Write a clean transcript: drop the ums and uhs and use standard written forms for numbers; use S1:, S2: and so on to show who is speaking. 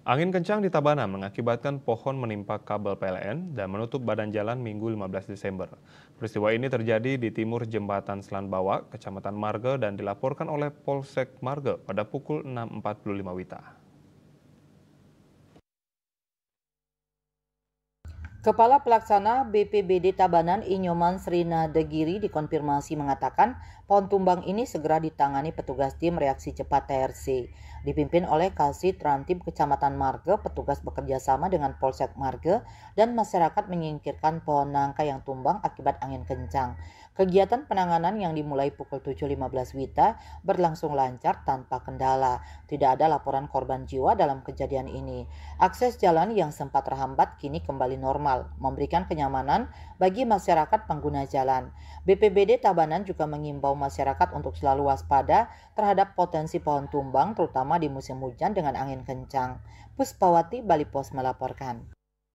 S1: Angin kencang di Tabanan mengakibatkan pohon menimpa kabel PLN dan menutup badan jalan Minggu 15 Desember. Peristiwa ini terjadi di timur Jembatan Selan Bawak, Kecamatan Marge dan dilaporkan oleh Polsek Marge pada pukul 6.45 WITA.
S2: Kepala Pelaksana BPBD Tabanan Inyoman Srina Degiri dikonfirmasi mengatakan pohon tumbang ini segera ditangani petugas tim reaksi cepat TRC. Dipimpin oleh Kasih Trantib Kecamatan Marge, petugas bekerja sama dengan Polsek Marge dan masyarakat menyingkirkan pohon nangka yang tumbang akibat angin kencang. Kegiatan penanganan yang dimulai pukul 7.15 WITA berlangsung lancar tanpa kendala. Tidak ada laporan korban jiwa dalam kejadian ini. Akses jalan yang sempat terhambat kini kembali normal, memberikan kenyamanan bagi masyarakat pengguna jalan. BPBD Tabanan juga mengimbau masyarakat untuk selalu waspada terhadap potensi pohon tumbang, terutama di musim hujan dengan angin kencang. Puspawati, Bali Pos melaporkan.